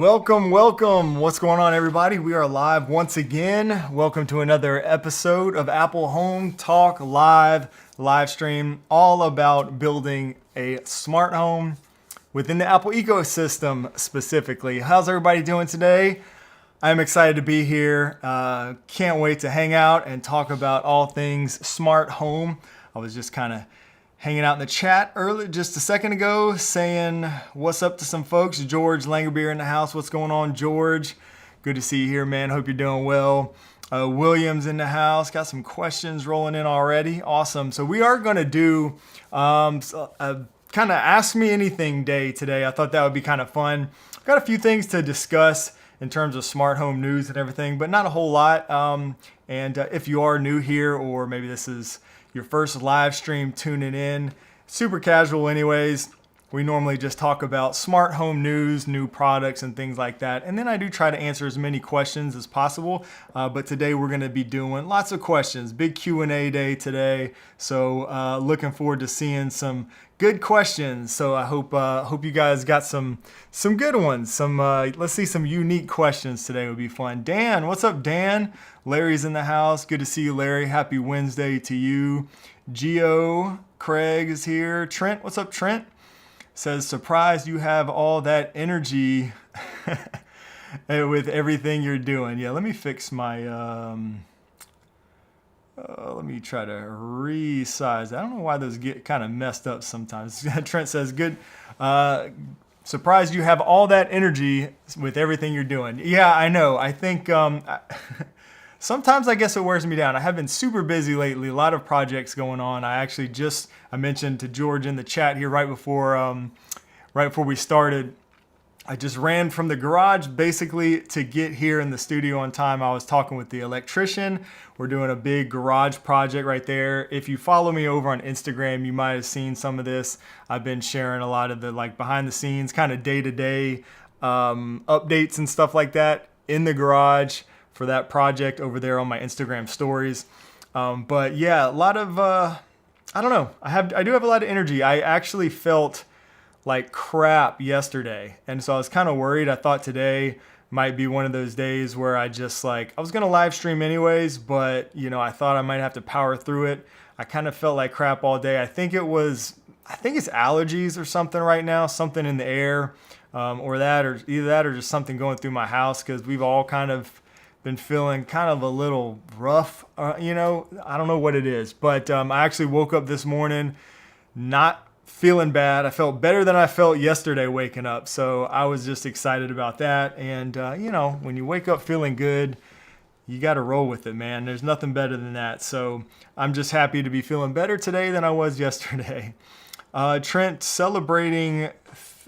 Welcome. What's going on, everybody? We are live once again. Welcome to another episode of Apple Home Talk live stream, all about building a smart home within the Apple ecosystem specifically. How's everybody doing today? I'm excited to be here. Can't wait to hang out and talk about all things smart home. I was just kind of hanging out in the chat earlier, just a second ago, saying what's up to some folks. George Langerbeer in the house. What's going on, George? Good to see you here, man. Hope you're doing well. Williams in the house. Got some questions rolling in already. Awesome. So we are going to do kind of Ask Me Anything day today. I thought that would be kind of fun. Got a few things to discuss in terms of smart home news and everything, but not a whole lot. And if you are new here, or maybe this is your first live stream tuning in, super casual anyways. We normally just talk about smart home news, new products, and things like that. And then I do try to answer as many questions as possible. But today we're going to be doing lots of questions. Big Q&A day today. So looking forward to seeing some good questions. So I hope you guys got some good ones. Let's see, some unique questions today would be fun. Dan, what's up, Dan? Larry's in the house. Good to see you, Larry. Happy Wednesday to you. Gio, Craig is here. Trent, what's up, Trent? Says, surprised you have all that energy with everything you're doing. Yeah, let me fix my, let me try to resize. I don't know why those get kind of messed up sometimes. Trent says, good. Surprised you have all that energy with everything you're doing. Yeah, I know. I think sometimes I guess it wears me down. I have been super busy lately, a lot of projects going on. I mentioned to George in the chat here right before we started, I just ran from the garage basically to get here in the studio on time. I was talking with the electrician. We're doing a big garage project right there. If you follow me over on Instagram, you might have seen some of this. I've been sharing a lot of the behind the scenes kind of day-to-day updates and stuff like that in the garage for that project over there on my Instagram stories. But yeah, a lot of, I don't know. I do have a lot of energy. I actually felt like crap yesterday. And so I was kind of worried. I thought today might be one of those days where I was going to live stream anyways, but I thought I might have to power through it. I kind of felt like crap all day. I think it's allergies or something right now, something in the air, or either that or just something going through my house, because we've all kind of been feeling kind of a little rough, I don't know what it is, but I actually woke up this morning not feeling bad. I felt better than I felt yesterday waking up, so I was just excited about that. And when you wake up feeling good, you got to roll with it, man. There's nothing better than that. So I'm just happy to be feeling better today than I was yesterday. Trent, celebrating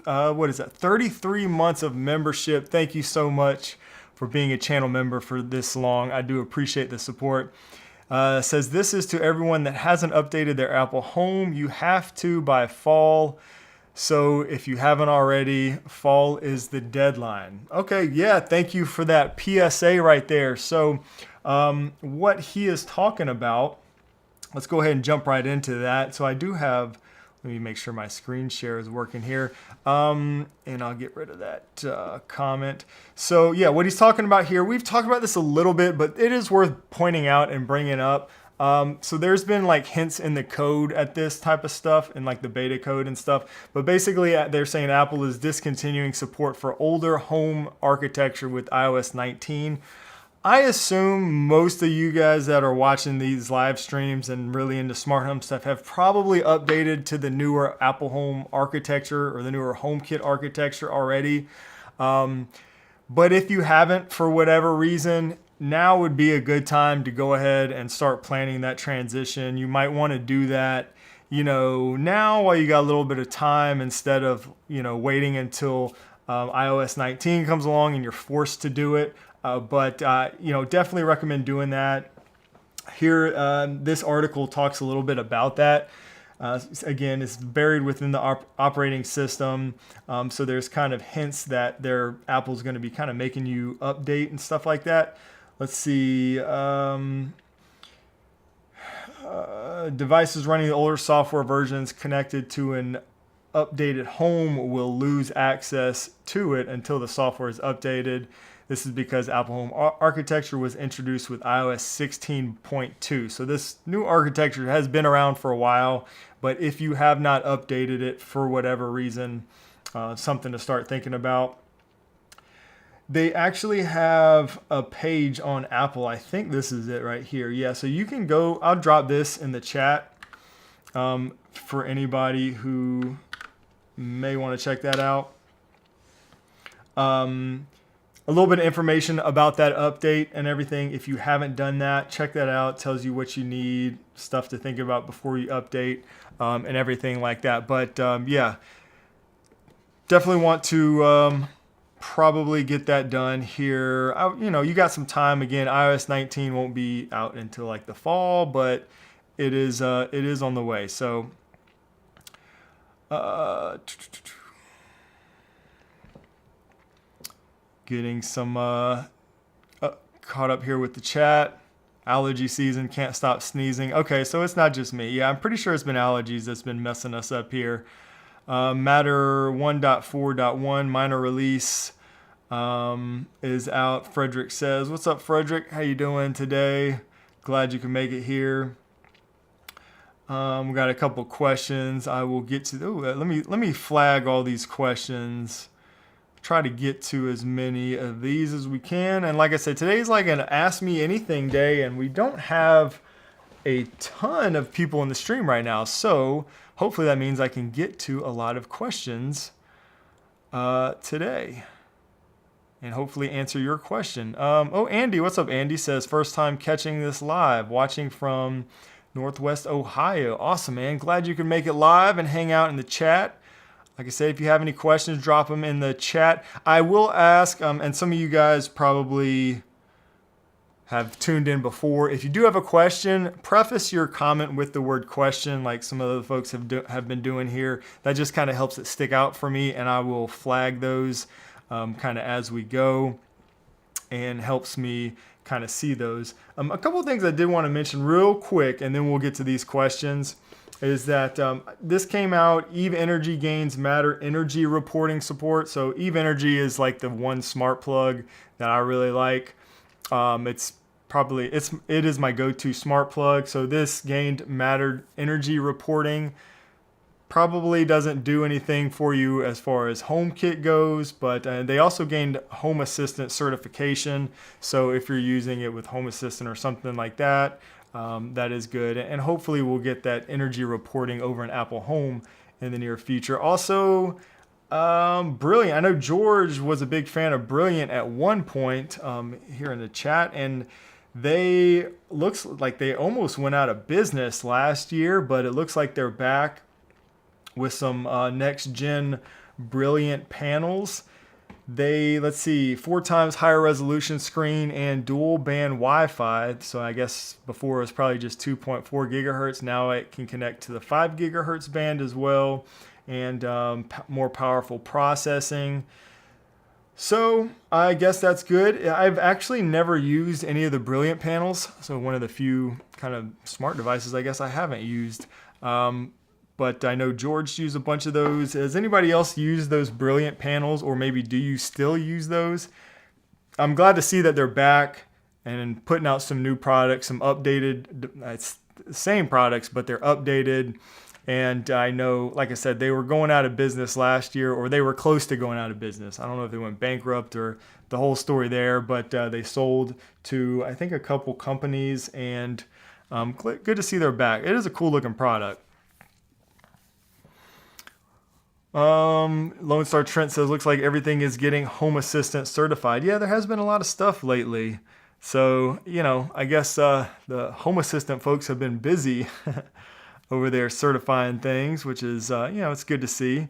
33 months of membership. Thank you so much for being a channel member for this long. I do appreciate the support. Says, this is to everyone that hasn't updated their Apple Home. You have to by fall. So if you haven't already, fall is the deadline. Okay, yeah, thank you for that PSA right there. So what he is talking about, let's go ahead and jump right into that. So I do have, let me make sure my screen share is working here. And I'll get rid of that comment. So yeah, what he's talking about here, we've talked about this a little bit, but it is worth pointing out and bringing up. So there's been hints in the code at this type of stuff, in the beta code and stuff. But basically they're saying Apple is discontinuing support for older home architecture with iOS 19. I assume most of you guys that are watching these live streams and really into smart home stuff have probably updated to the newer Apple Home architecture or the newer HomeKit architecture already. But if you haven't, for whatever reason, now would be a good time to go ahead and start planning that transition. You might want to do that, now while you got a little bit of time, instead of, waiting until iOS 19 comes along and you're forced to do it. But definitely recommend doing that. Here, this article talks a little bit about that. Again, it's buried within the operating system. So there's kind of hints that Apple's going to be kind of making you update and stuff like that. Let's see. Devices running the older software versions connected to an updated home will lose access to it until the software is updated. This is because Apple Home architecture was introduced with iOS 16.2. So this new architecture has been around for a while, but if you have not updated it for whatever reason, something to start thinking about. They actually have a page on Apple. I think this is it right here. Yeah, so you can go, I'll drop this in the chat for anybody who may want to check that out. A little bit of information about that update and everything. If you haven't done that, check that out. It tells you what you need, stuff to think about before you update, and everything like that. But yeah, definitely want to probably get that done here. You got some time. Again, iOS 19 won't be out until like the fall, but it is on the way. So getting some caught up here with the chat. Allergy season, can't stop sneezing. Okay, so it's not just me. Yeah, I'm pretty sure it's been allergies that's been messing us up here. Matter 1.4.1 minor release is out. Frederick says, "What's up, Frederick? How you doing today? Glad you can make it here." We got a couple questions. I will get to. Let me flag all these questions. Try to get to as many of these as we can. And like I said, today's like an Ask Me Anything day, and we don't have a ton of people in the stream right now. So hopefully that means I can get to a lot of questions today and hopefully answer your question. Andy, what's up? Andy says, first time catching this live, watching from Northwest Ohio. Awesome, man. Glad you can make it live and hang out in the chat. Like I said, if you have any questions, drop them in the chat. I will ask, and some of you guys probably have tuned in before. If you do have a question, preface your comment with the word question, like some of the folks have been doing here. That just kind of helps it stick out for me, and I will flag those kind of as we go, and helps me kind of see those. A couple of things I did want to mention real quick, and then we'll get to these questions. Is that this came out, Eve Energy gains Matter energy reporting support. So Eve Energy is like the one smart plug that I really like. It is my go-to smart plug. So this gained Matter energy reporting. Probably doesn't do anything for you as far as HomeKit goes, but they also gained Home Assistant certification. So if you're using it with Home Assistant or something like that, that is good, and hopefully we'll get that energy reporting over in Apple Home in the near future. Also, Brilliant. I know George was a big fan of Brilliant at one point here in the chat, and looks like they almost went out of business last year, but it looks like they're back with some next gen Brilliant panels. Let's see, 4 times higher resolution screen and dual band Wi-Fi. So I guess before it was probably just 2.4 gigahertz. Now it can connect to the 5 gigahertz band as well, and more powerful processing. So I guess that's good. I've actually never used any of the Brilliant panels. So one of the few kind of smart devices I guess I haven't used. But I know George used a bunch of those. Has anybody else used those Brilliant panels, or maybe do you still use those? I'm glad to see that they're back and putting out some new products, some updated, it's the same products, but they're updated. And I know, like I said, they were going out of business last year, or they were close to going out of business. I don't know if they went bankrupt or the whole story there, but they sold to, I think, a couple companies, and good to see they're back. It is a cool looking product. Lone Star Trent says, looks like everything is getting Home Assistant certified. Yeah, there has been a lot of stuff lately. So, I guess the Home Assistant folks have been busy over there certifying things, which is, it's good to see.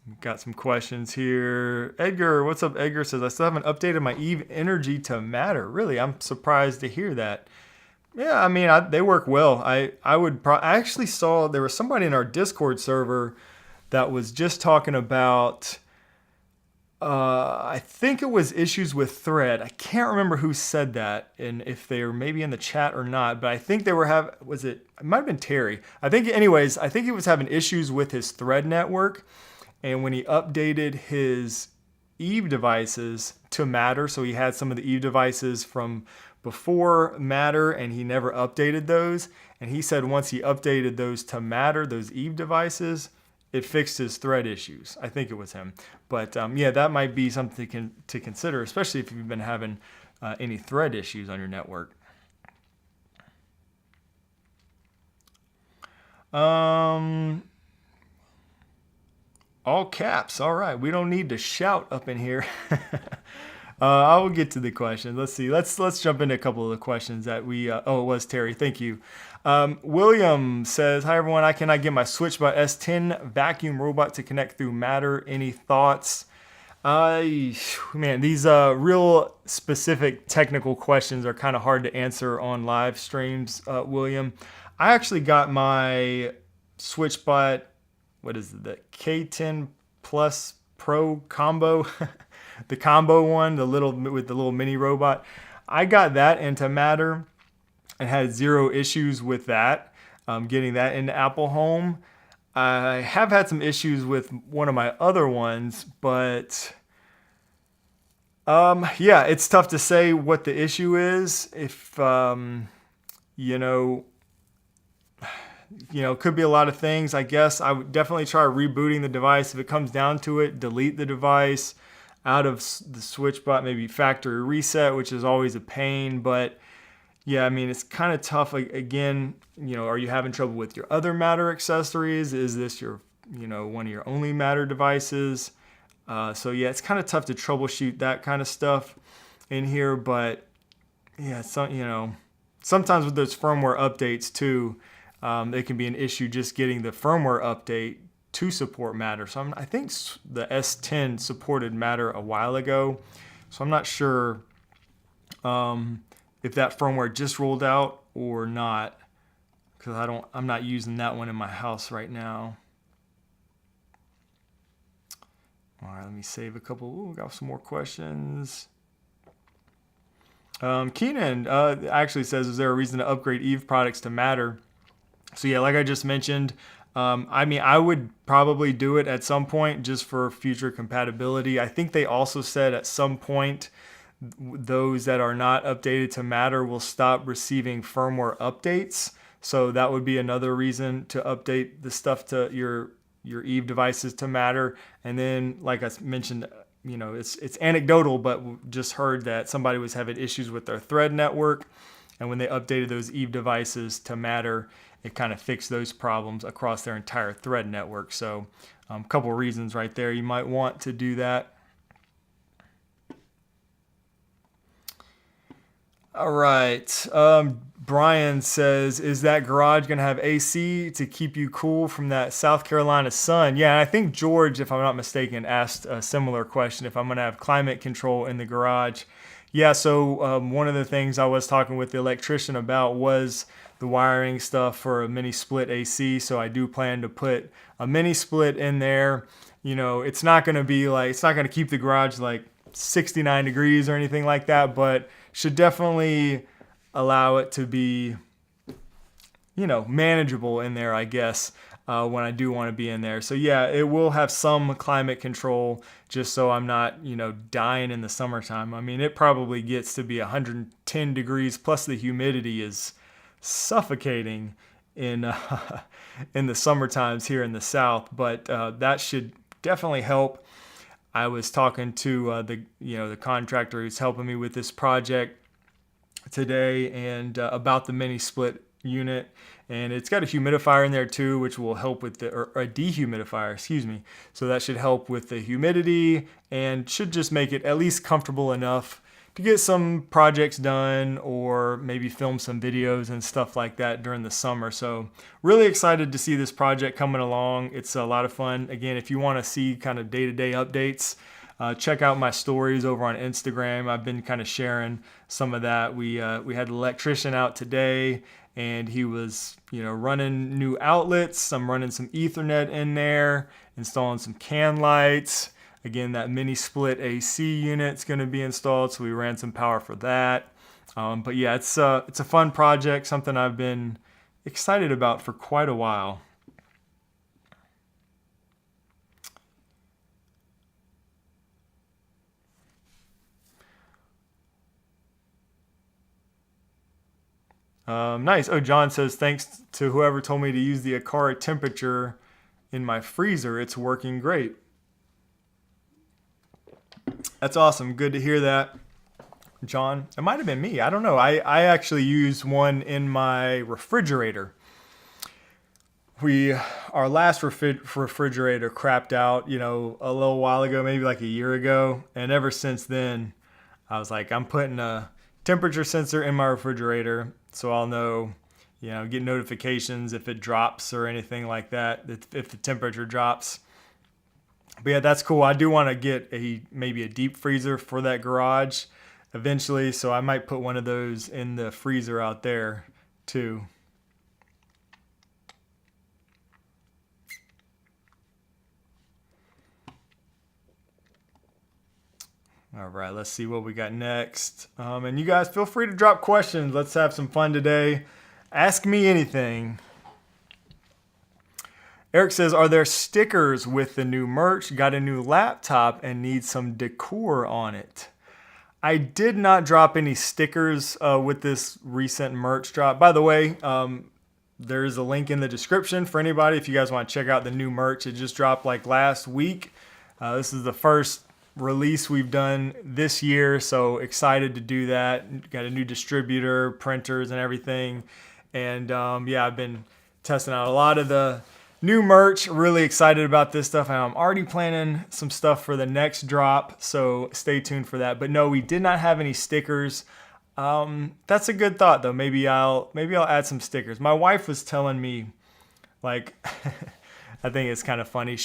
We've got some questions here. Edgar, what's up? Edgar says, I still haven't updated my Eve Energy to Matter. Really, I'm surprised to hear that. Yeah, I mean, they work well. I actually saw there was somebody in our Discord server that was just talking about I think it was issues with thread. I can't remember who said that and if they were maybe in the chat or not, but I think they were it might have been Terry. I think he was having issues with his thread network, and when he updated his Eve devices to Matter, so he had some of the Eve devices from before Matter and he never updated those, and he said once he updated those to Matter, those Eve devices, it fixed his thread issues. I think it was him. But yeah, that might be something to consider, especially if you've been having any thread issues on your network. All caps. All right. We don't need to shout up in here. I will get to the questions. Let's see. Let's jump into a couple of the questions that we. It was Terry. Thank you. William says, "Hi everyone. Can I get my SwitchBot S10 vacuum robot to connect through Matter? Any thoughts?" Man, these real specific technical questions are kind of hard to answer on live streams, William. I actually got my SwitchBot. What is it? The K10 Plus Pro combo. The combo one, with the little mini robot. I got that into Matter and had zero issues with that, getting that into Apple Home. I have had some issues with one of my other ones, but yeah, it's tough to say what the issue is. If, it could be a lot of things. I guess I would definitely try rebooting the device. If it comes down to it, delete the device out of the SwitchBot, maybe factory reset, which is always a pain. But yeah, I mean, it's kind of tough. Again, are you having trouble with your other Matter accessories? Is this your, one of your only Matter devices? So yeah, it's kind of tough to troubleshoot that kind of stuff in here. But yeah, sometimes with those firmware updates too, it can be an issue just getting the firmware update to support Matter. So I think the S10 supported Matter a while ago. So I'm not sure if that firmware just rolled out or not, because I'm not using that one in my house right now. All right, let me save a couple. Ooh, got some more questions. Keenan actually says, "Is there a reason to upgrade Eve products to Matter?" So yeah, like I just mentioned, I would probably do it at some point just for future compatibility. I think they also said at some point those that are not updated to Matter will stop receiving firmware updates. So that would be another reason to update the stuff to your Eve devices to Matter. And then, like I mentioned, it's anecdotal, but just heard that somebody was having issues with their thread network. And when they updated those Eve devices to Matter, it kind of fixed those problems across their entire thread network. So a couple of reasons right there. You might want to do that. All right. Brian says, "Is that garage going to have AC to keep you cool from that South Carolina sun?" Yeah, and I think George, if I'm not mistaken, asked a similar question, if I'm going to have climate control in the garage. Yeah, so one of the things I was talking with the electrician about was the wiring stuff for a mini split AC. So I do plan to put a mini split in there. It's not going to keep the garage like 69 degrees or anything like that, but should definitely allow it to be, manageable in there, I guess, when I do want to be in there. So yeah, it will have some climate control just so I'm not, dying in the summertime. I mean, it probably gets to be 110 degrees plus the humidity is suffocating in the summer times here in the South, but that should definitely help. I was talking to the contractor who's helping me with this project today and about the mini split unit, and it's got a humidifier in there too, which will help with or a dehumidifier, excuse me. So that should help with the humidity and should just make it at least comfortable enough to get some projects done or maybe film some videos and stuff like that during the summer. So really excited to see this project coming along. It's a lot of fun. Again, if you want to see kind of day-to-day updates, check out my stories over on Instagram. I've been kind of sharing some of that. We had an electrician out today and he was running new outlets. I'm running some Ethernet in there, installing some can lights. Again, that mini split AC unit's going to be installed, so we ran some power for that. But yeah, it's a fun project, something I've been excited about for quite a while. Nice. Oh, John says, thanks to whoever told me to use the Aqara temperature in my freezer. It's working great. That's awesome. Good to hear that, John. It might have been me. I don't know. I actually used one in my refrigerator. Our last refrigerator crapped out, a little while ago, maybe like a year ago. And ever since then, I was like, I'm putting a temperature sensor in my refrigerator so I'll know, get notifications if it drops or anything like that, if the temperature drops. But yeah, that's cool. I do want to get maybe a deep freezer for that garage eventually, so I might put one of those in the freezer out there too. All right, let's see what we got next. And you guys feel free to drop questions. Let's have some fun today. Ask me anything. Eric says, are there stickers with the new merch? Got a new laptop and need some decor on it. I did not drop any stickers with this recent merch drop. By the way, there's a link in the description for anybody if you guys want to check out the new merch. It just dropped like last week. This is the first release we've done this year, so excited to do that. Got a new distributor, printers, and everything. And yeah, I've been testing out a lot of the new merch. Really excited about this stuff. And I'm already planning some stuff for the next drop, so stay tuned for that. But no, we did not have any stickers. That's a good thought though. Maybe I'll add some stickers. My wife was telling me, like, I think it's kind of funny.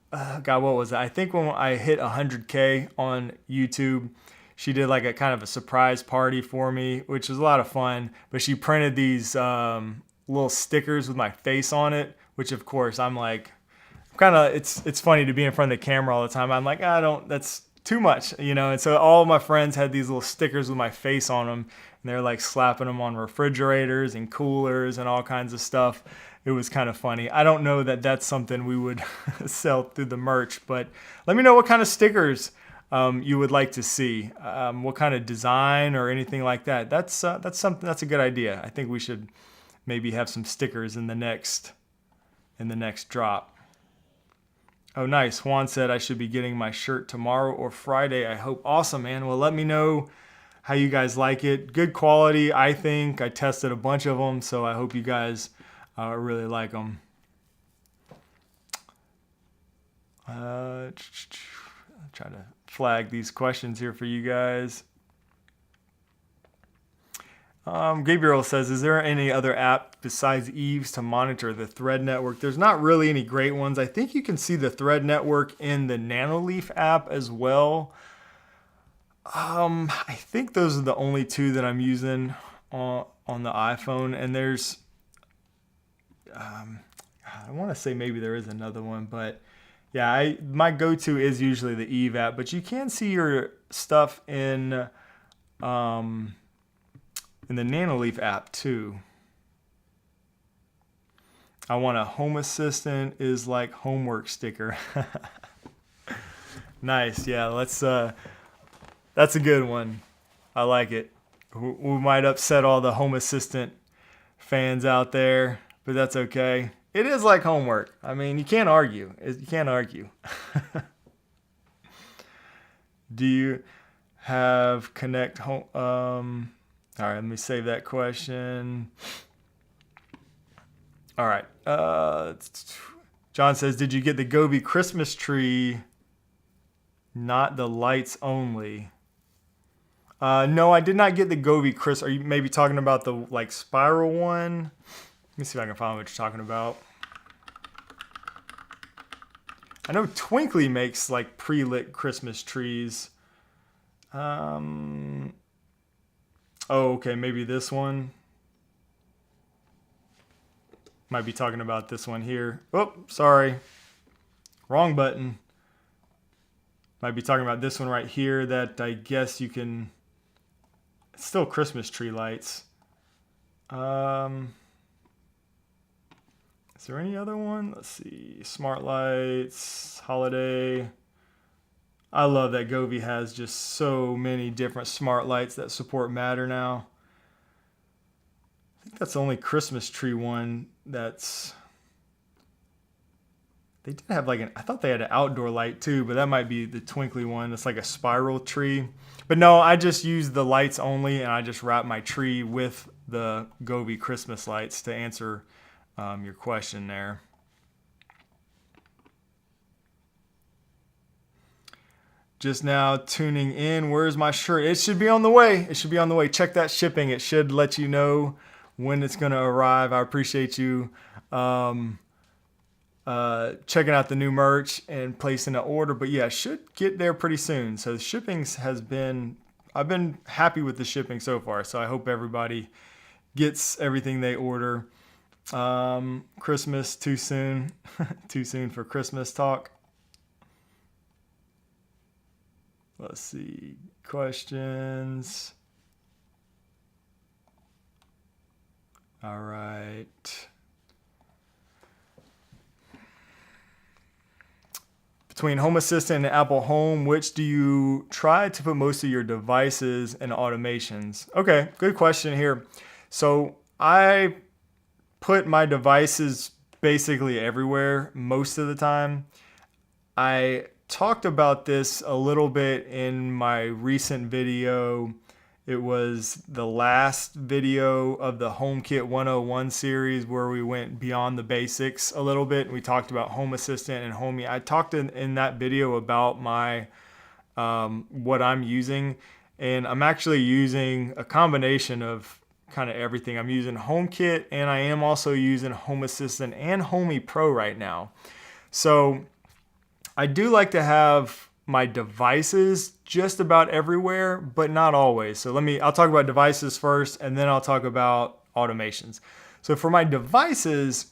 God, what was it? I think when I hit 100K on YouTube, she did like a kind of a surprise party for me, which was a lot of fun. But she printed these little stickers with my face on it, which of course I'm like, it's funny to be in front of the camera all the time. I'm like, that's too much, And so all of my friends had these little stickers with my face on them, and they're like slapping them on refrigerators and coolers and all kinds of stuff. It was kind of funny. I don't know that that's something we would sell through the merch, but let me know what kind of stickers you would like to see, what kind of design or anything like that. That's something. That's a good idea. I think we should maybe have some stickers in the next drop. Oh, nice. Juan said I should be getting my shirt tomorrow or Friday. I hope. Awesome, man. Well, let me know how you guys like it. Good quality, I think. I tested a bunch of them, so I hope you guys really like them. Try to flag these questions here for you guys. Gabriel says, is there any other app besides Eves to monitor the thread network? There's not really any great ones. I think you can see the thread network in the Nanoleaf app as well. I think those are the only two that I'm using on the iPhone. And there's, I want to say maybe there is another one, but yeah, my go-to is usually the Eve app. But you can see your stuff in the Nanoleaf app too. I want a Home Assistant is like homework sticker. Nice, yeah. That's a good one. I like it. We might upset all the Home Assistant fans out there, but that's okay. It is like homework. I mean, you can't argue. You can't argue. Do you have Connect Home? All right, let me save that question. All right. John says, did you get the Gobi Christmas tree, not the lights only? No, I did not get the Gobi Chris. Are you maybe talking about the like spiral one? Let me see if I can find what you're talking about. I know Twinkly makes like pre-lit Christmas trees. Oh, okay, maybe this one. Might be talking about this one here. Oh, sorry. Wrong button. Might be talking about this one right here that I guess you can, it's still Christmas tree lights. Is there any other one? Let's see, smart lights, holiday. I love that Govee has just so many different smart lights that support Matter now. I think that's the only Christmas tree one that's, they did have like I thought they had an outdoor light too, but that might be the twinkly one. It's like a spiral tree. But no, I just use the lights only, and I just wrap my tree with the Govee Christmas lights to answer your question there. Just now tuning in. Where's my shirt? It should be on the way. It should be on the way. Check that shipping. It should let you know when it's going to arrive. I appreciate you checking out the new merch and placing an order. But yeah, it should get there pretty soon. So the shipping has been, I've been happy with the shipping so far. So I hope everybody gets everything they order. Christmas, too soon. Too soon for Christmas talk. Let's see, questions. All right. Between Home Assistant and Apple Home, which do you try to put most of your devices and automations? Okay, good question here. So I put my devices basically everywhere most of the time. I talked about this a little bit in my recent video. It was the last video of the HomeKit 101 series where we went beyond the basics a little bit. We talked about Home Assistant and Homey. I talked in that video about my what I'm using, and I'm actually using a combination of kind of everything. I'm using HomeKit, and I am also using Home Assistant and Homey Pro right now. So I do like to have my devices just about everywhere, but not always. So I'll talk about devices first, and then I'll talk about automations. So for my devices,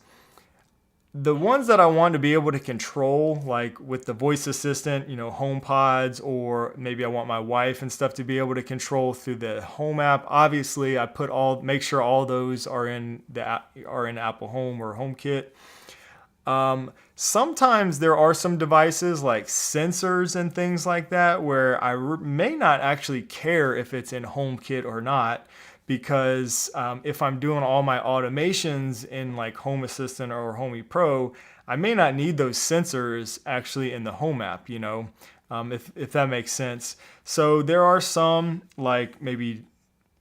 the ones that I want to be able to control, like with the voice assistant, HomePods, or maybe I want my wife and stuff to be able to control through the Home app. Obviously, I make sure all those are in Apple Home or HomeKit. Sometimes there are some devices like sensors and things like that where I may not actually care if it's in HomeKit or not, because if I'm doing all my automations in like Home Assistant or Homey Pro, I may not need those sensors actually in the Home app, if that makes sense. So there are some like maybe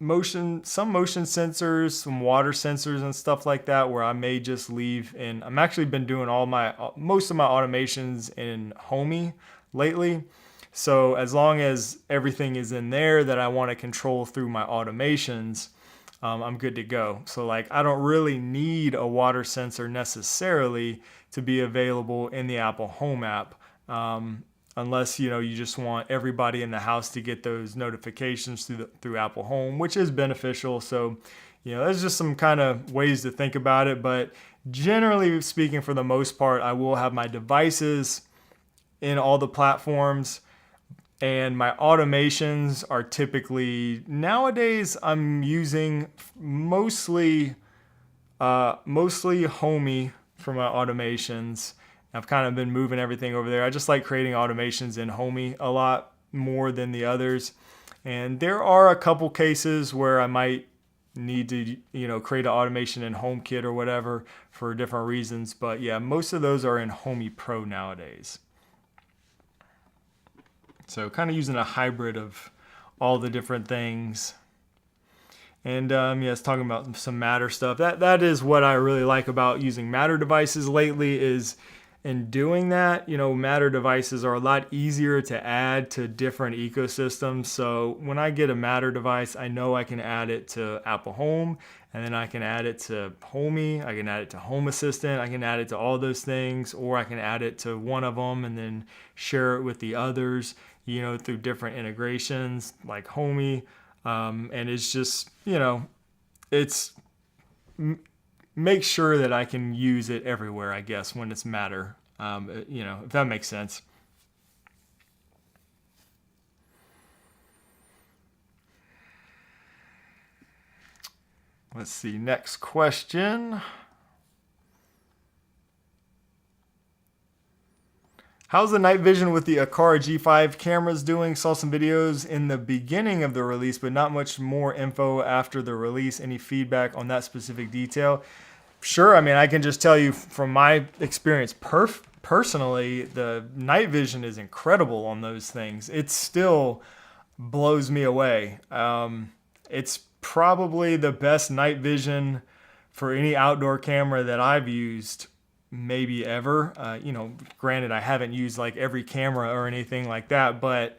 some motion sensors, some water sensors and stuff like that where I may just leave in. I'm actually been doing most of my automations in Homey lately. So as long as everything is in there that I want to control through my automations, I'm good to go. So like I don't really need a water sensor necessarily to be available in the Apple Home app. Unless you just want everybody in the house to get those notifications through Apple Home, which is beneficial. So, there's just some kind of ways to think about it. But generally speaking, for the most part, I will have my devices in all the platforms, and my automations are typically nowadays I'm using mostly Homey for my automations. I've kind of been moving everything over there. I just like creating automations in Homey a lot more than the others. And there are a couple cases where I might need to, create an automation in HomeKit or whatever for different reasons. But yeah, most of those are in Homey Pro nowadays. So kind of using a hybrid of all the different things. And it's talking about some Matter stuff. That is what I really like about using Matter devices lately is in doing that, Matter devices are a lot easier to add to different ecosystems. So when I get a Matter device, I know I can add it to Apple Home, and then I can add it to Homey, I can add it to Home Assistant, I can add it to all those things, or I can add it to one of them and then share it with the others, through different integrations like Homey. And it's just, it's make sure that I can use it everywhere, I guess, when it's Matter, if that makes sense. Let's see, next question. How's the night vision with the Aqara G5 cameras doing? Saw some videos in the beginning of the release, but not much more info after the release. Any feedback on that specific detail? Sure, I mean, I can just tell you from my experience personally, the night vision is incredible on those things. It still blows me away. It's probably the best night vision for any outdoor camera that I've used maybe ever. Granted, I haven't used like every camera or anything like that, but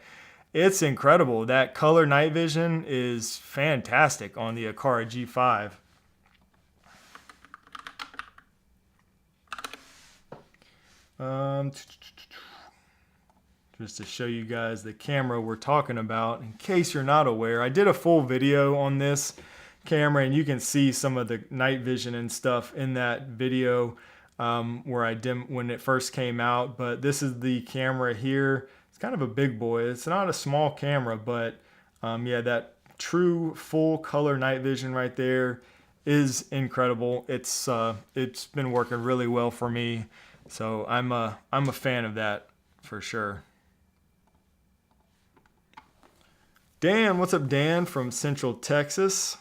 it's incredible. That color night vision is fantastic on the Aqara G5. Just to show you guys the camera we're talking about, in case you're not aware, I did a full video on this camera, and you can see some of the night vision and stuff in that video where when it first came out. But this is the camera here. It's kind of a big boy. It's not a small camera, but yeah, that true full color night vision right there is incredible. It's been working really well for me, so I'm a fan of that for sure. Dan, what's up, Dan from Central Texas?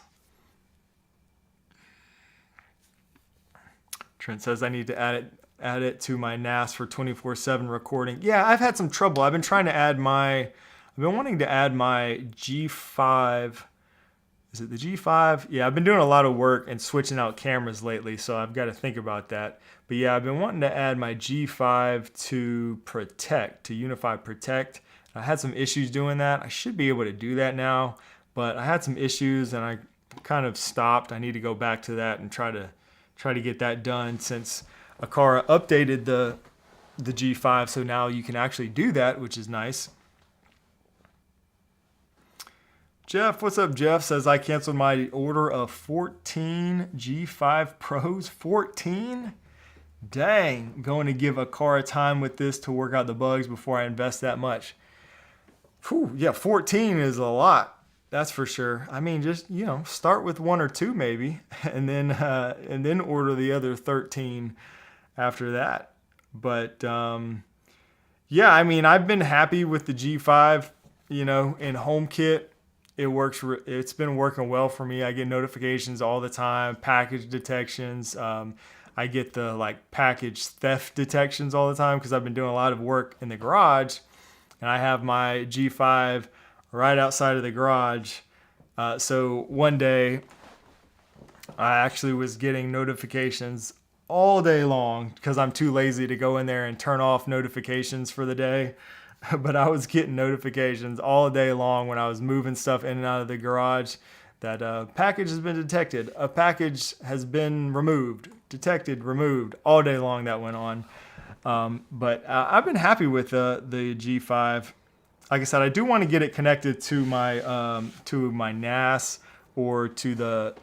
Trent says I need to add it to my NAS for 24/7 recording. Yeah, I've had some trouble. I've been wanting to add my G5. Is it the G5? Yeah, I've been doing a lot of work and switching out cameras lately, so I've got to think about that. But yeah, I've been wanting to add my G5 to UniFi Protect. I had some issues doing that. I should be able to do that now, but I had some issues and I kind of stopped. I need to go back to that and try to get that done, since Aqara updated the G5, so now you can actually do that, which is nice. Jeff, what's up? Jeff says I canceled my order of 14 G5 Pros. 14? Dang, going to give Aqara time with this to work out the bugs before I invest that much. Whew, yeah, 14 is a lot. That's for sure. I mean, just, start with 1 or 2 maybe, and then order the other 13 after that. But yeah, I mean, I've been happy with the G5. In HomeKit, it's been working well for me. I get notifications all the time, package detections. I get the package theft detections all the time because I've been doing a lot of work in the garage, and I have my G5 right outside of the garage. So one day I actually was getting notifications all day long because I'm too lazy to go in there and turn off notifications for the day. But I was getting notifications all day long when I was moving stuff in and out of the garage that a package has been detected. A package has been removed, detected, removed. All day long that went on. But I've been happy with the G5. Like I said, I do want to get it connected to my NAS or to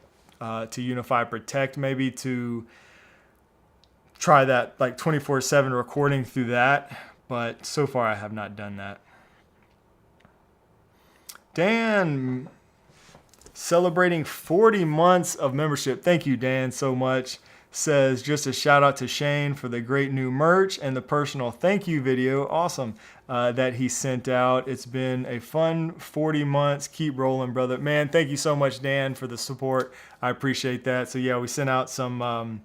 UniFi Protect, maybe, to try that 24/7 recording through that. But so far I have not done that. Dan, celebrating 40 months of membership. Thank you, Dan, so much. Says, just a shout out to Shane for the great new merch and the personal thank you video. Awesome. That he sent out. It's been a fun 40 months. Keep rolling, brother. Man, thank you so much, Dan, for the support. I appreciate that. So yeah, we sent out some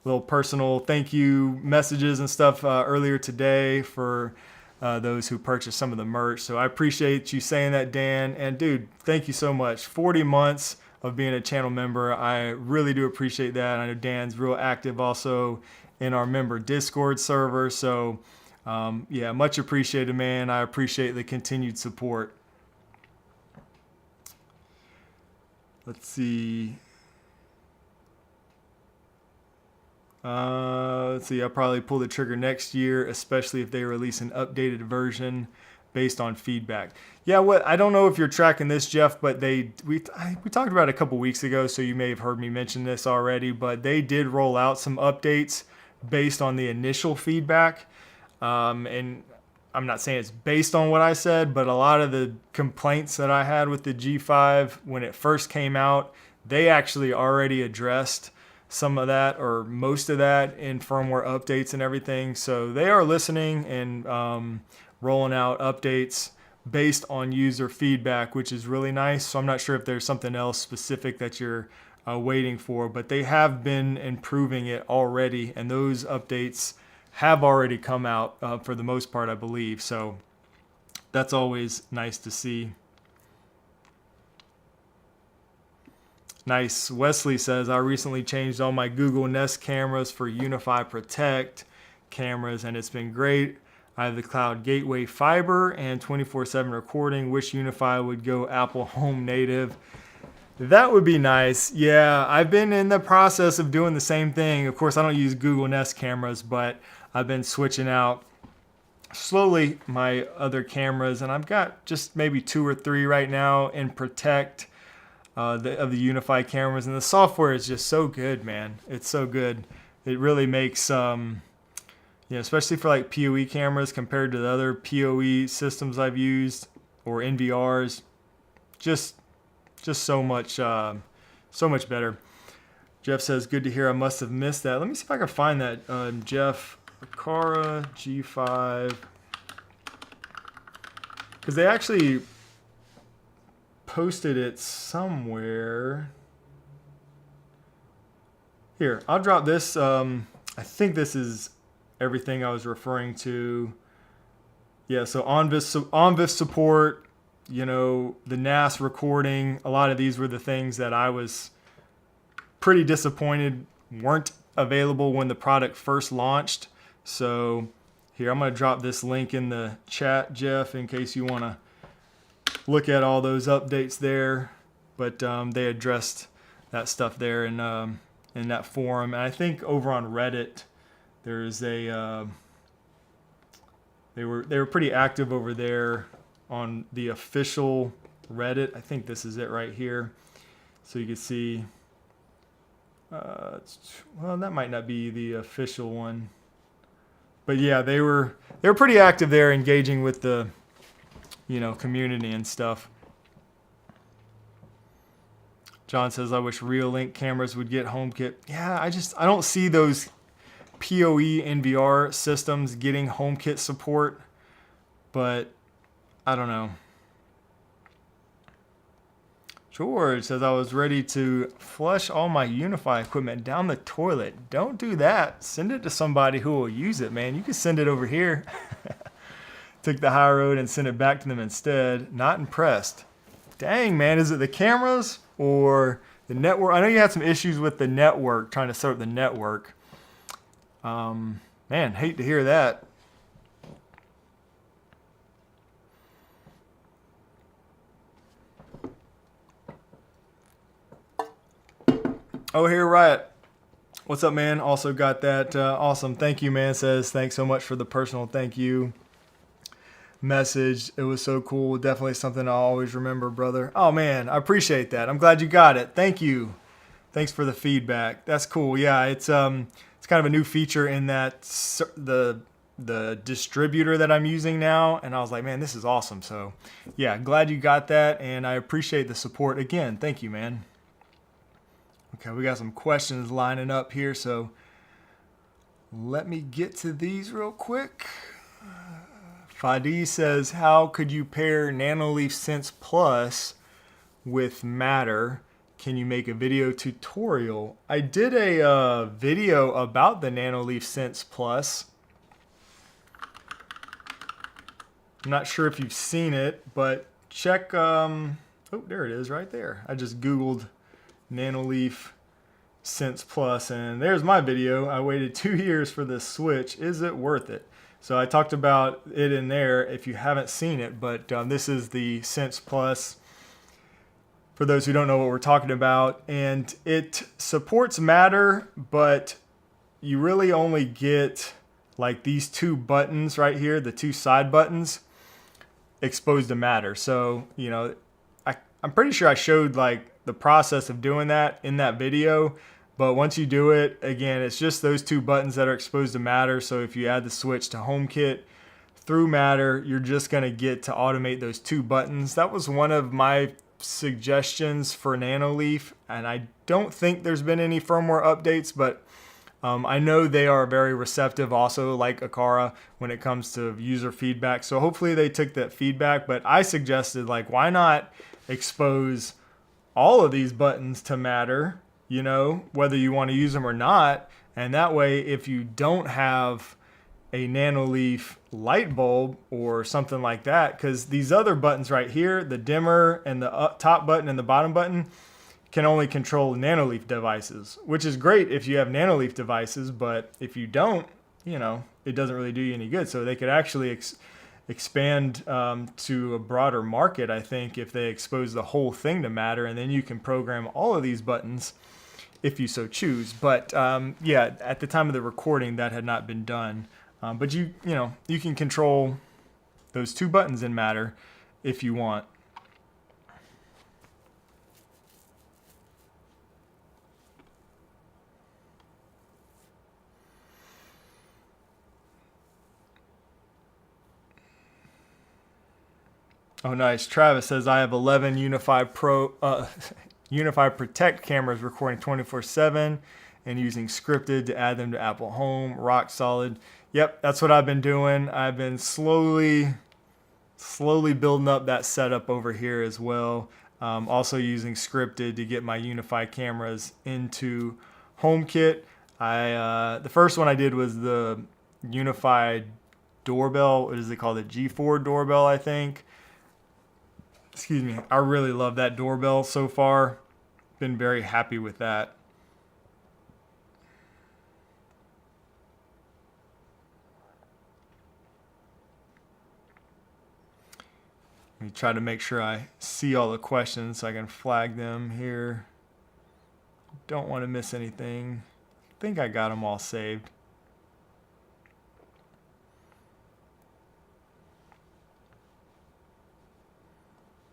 little personal thank you messages and stuff earlier today for those who purchased some of the merch. So I appreciate you saying that, Dan. And dude, thank you so much. 40 months of being a channel member. I really do appreciate that. I know Dan's real active also in our member Discord server. So yeah, much appreciated, man. I appreciate the continued support. Let's see. I'll probably pull the trigger next year, especially if they release an updated version based on feedback. Yeah, I don't know if you're tracking this, Jeff, but we talked about it a couple weeks ago, so you may have heard me mention this already, but they did roll out some updates based on the initial feedback. And I'm not saying it's based on what I said, but a lot of the complaints that I had with the G5 when it first came out, they actually already addressed some of that or most of that in firmware updates and everything. So they are listening and rolling out updates based on user feedback, which is really nice. So I'm not sure if there's something else specific that you're waiting for, but they have been improving it already, and those updates have already come out for the most part, I believe. So that's always nice to see. Nice. Wesley says, I recently changed all my Google Nest cameras for UniFi Protect cameras, and it's been great. I have the Cloud Gateway Fiber and 24/7 recording. Wish UniFi would go Apple Home native. That would be nice. Yeah, I've been in the process of doing the same thing. Of course, I don't use Google Nest cameras, but I've been switching out slowly my other cameras, and I've got just maybe 2 or 3 right now in Protect of the UniFi cameras, and the software is just so good, man. It's so good. It really makes especially for like PoE cameras compared to the other PoE systems I've used or NVRs, just so much better. Jeff says, good to hear. I must have missed that. Let me see if I can find that. Jeff, Aqara G5, because they actually posted it somewhere. Here, I'll drop this. I think this is everything I was referring to. Yeah, so OnVIF support, the NAS recording. A lot of these were the things that I was pretty disappointed weren't available when the product first launched. So here, I'm going to drop this link in the chat, Jeff, in case you want to look at all those updates there. But they addressed that stuff there in that forum. And I think over on Reddit, there's a they were pretty active over there on the official Reddit. I think this is it right here. So you can see, well, that might not be the official one, but yeah, they were pretty active there, engaging with the community and stuff. John says, I wish Real-Link cameras would get HomeKit. Yeah, I don't see those PoE NVR systems getting HomeKit support, but I don't know. George says, I was ready to flush all my UniFi equipment down the toilet. Don't do that. Send it to somebody who will use it, man. You can send it over here. Took the high road and sent it back to them instead. Not impressed. Dang, man. Is it the cameras or the network? I know you had some issues with the network, trying to set up the network. Man, hate to hear that. Oh, here, Riot. What's up, man? Also got that. Awesome. Thank you, man. Says, thanks so much for the personal thank you message. It was so cool. Definitely something I'll always remember, brother. Oh, man, I appreciate that. I'm glad you got it. Thank you. Thanks for the feedback. That's cool. Yeah, it's kind of a new feature in that the distributor that I'm using now, and I was like, man, this is awesome. So yeah, glad you got that, and I appreciate the support again. Thank you, man. Okay, we got some questions lining up here, so let me get to these real quick. Fadi says, how could you pair Nanoleaf Sense Plus with Matter? Can you make a video tutorial? I did a video about the Nanoleaf Sense Plus. I'm not sure if you've seen it, but check, oh, there it is right there. I just Googled Nanoleaf Sense Plus, and there's my video. I waited 2 years for this switch. Is it worth it? So I talked about it in there if you haven't seen it, but this is the Sense Plus, for those who don't know what we're talking about. And it supports Matter, but you really only get like these 2 buttons right here, the 2 side buttons, exposed to Matter. So, I'm pretty sure I showed like the process of doing that in that video. But once you do it, again, it's just those 2 buttons that are exposed to Matter. So if you add the switch to HomeKit through Matter, you're just going to get to automate those 2 buttons. That was one of my suggestions for Nanoleaf, and I don't think there's been any firmware updates, but I know they are very receptive also, like Aqara, when it comes to user feedback. So hopefully they took that feedback, but I suggested, like, why not expose all of these buttons to Matter, you know, whether you want to use them or not. And that way, if you don't have a Nanoleaf light bulb or something like that, because these other buttons right here, the dimmer and the top button and the bottom button, can only control Nanoleaf devices, which is great if you have Nanoleaf devices, but if you don't, you know, it doesn't really do you any good. So they could actually expand to a broader market, I think, if they expose the whole thing to Matter, and then you can program all of these buttons if you so choose. But yeah, at the time of the recording, that had not been done. But you know, you can control those two buttons in Matter if you want. Oh, nice. Travis says, I have 11 UniFi UniFi Protect cameras recording 24/7 and using Scrypted to add them to Apple Home. Rock solid. Yep, that's what I've been doing. I've been slowly building up that setup over here as well. Also using Scrypted to get my UniFi cameras into HomeKit. The first one I did was the UniFi doorbell. What is it called? The G4 doorbell, I think. Excuse me. I really love that doorbell so far. Been very happy with that. Let me try to make sure I see all the questions so I can flag them here. Don't want to miss anything. I think I got them all saved.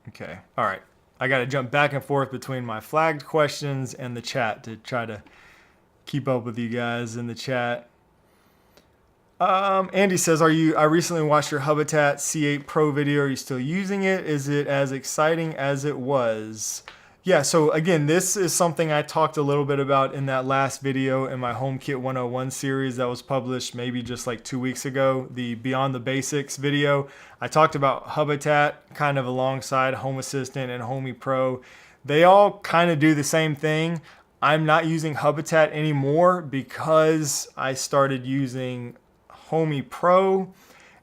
Okay, all right. I got to jump back and forth between my flagged questions and the chat to try to keep up with you guys in the chat. Andy says, I recently watched your Hubitat C8 Pro video. Are you still using it? Is it as exciting as it was? Yeah, so again, this is something I talked a little bit about in that last video in my HomeKit 101 series that was published maybe just like 2 weeks ago, the Beyond the Basics video. I talked about Hubitat kind of alongside Home Assistant and Homey Pro. They all kind of do the same thing. I'm not using Hubitat anymore because I started using Homey Pro,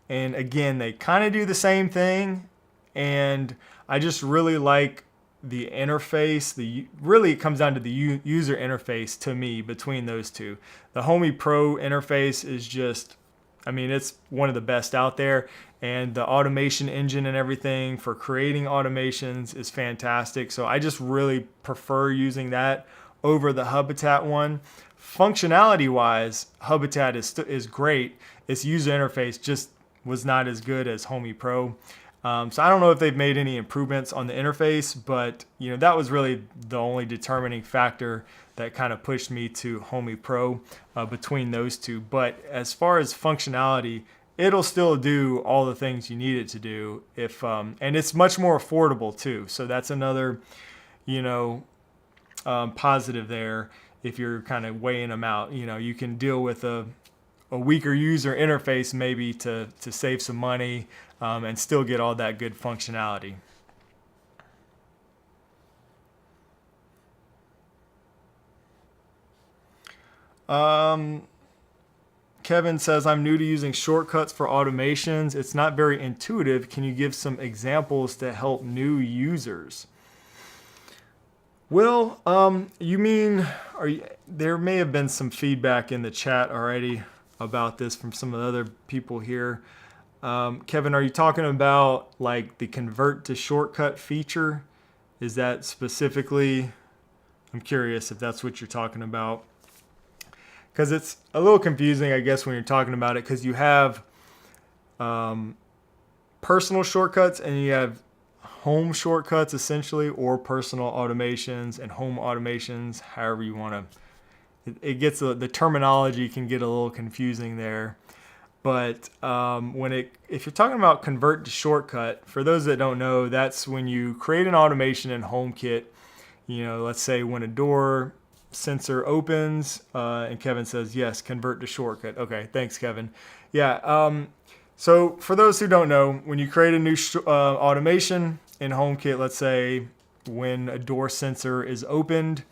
and again, they kind of do the same thing, and I just really like the interface. Really it comes down to the user interface to me between those two. The Homey Pro interface is just, I mean, it's one of the best out there, and the automation engine and everything for creating automations is fantastic. So I just really prefer using that over the Hubitat one. Functionality wise, Hubitat is great. Its user interface just was not as good as Homey Pro. So I don't know if they've made any improvements on the interface, but you know, that was really the only determining factor that kind of pushed me to Homey Pro between those two. But as far as functionality, it'll still do all the things you need it to do if and it's much more affordable too. So that's another, you know, positive there. If you're kind of weighing them out, you know, you can deal with a weaker user interface maybe to save some money and still get all that good functionality. Kevin says, I'm new to using shortcuts for automations. It's not very intuitive. Can you give some examples to help new users? Well, you mean, there may have been some feedback in the chat already about this from some of the other people here. Kevin, are you talking about like the convert to shortcut feature? Is that specifically, I'm curious if that's what you're talking about. Because it's a little confusing, I guess, when you're talking about it, because you have personal shortcuts and you have home shortcuts essentially, or personal automations and home automations, however you want to. It gets the terminology can get a little confusing there. But if you're talking about convert to shortcut, for those that don't know, that's when you create an automation in HomeKit. Let's say when a door sensor opens, and Kevin says, yes, convert to shortcut. Okay, thanks, Kevin. Yeah, so for those who don't know, when you create a new automation in HomeKit, let's say when a door sensor is opened,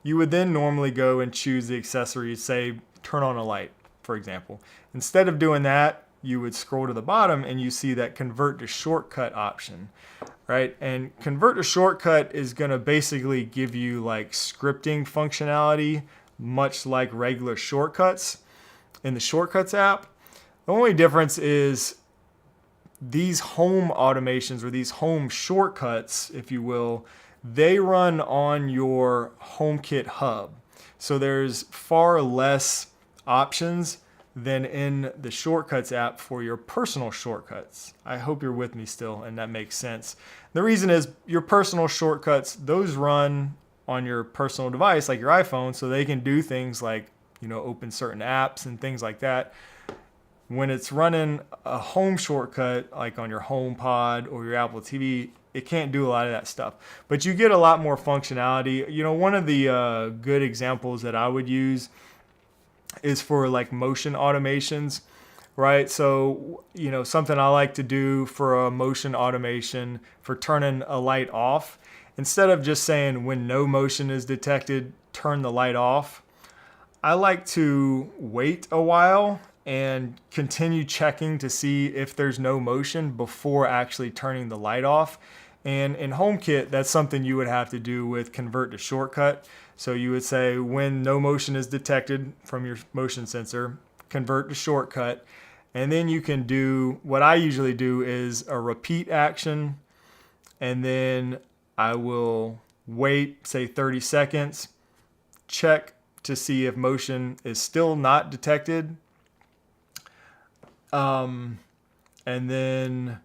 you would then normally go and choose the accessories, say turn on a light, for example. Instead of doing that, you would scroll to the bottom and you see that convert to shortcut option, right? And convert to shortcut is going to basically give you like scripting functionality, much like regular shortcuts in the Shortcuts app. The only difference is these home automations, or these home shortcuts, if you will, they run on your HomeKit hub. So there's far less options than in the Shortcuts app for your personal shortcuts. I hope you're with me still and that makes sense. The reason is your personal shortcuts, those run on your personal device like your iPhone, so they can do things like, open certain apps and things like that. When it's running a home shortcut like on your HomePod or your Apple TV, it can't do a lot of that stuff. But you get a lot more functionality. One of the good examples that I would use is for like motion automations, right? So, something I like to do for a motion automation for turning a light off, instead of just saying when no motion is detected, turn the light off, I like to wait a while and continue checking to see if there's no motion before actually turning the light off. And in HomeKit, that's something you would have to do with convert to shortcut. So you would say when no motion is detected from your motion sensor, convert to shortcut. And then you can do, what I usually do is a repeat action. And then I will wait, say 30 seconds, check to see if motion is still not detected. And then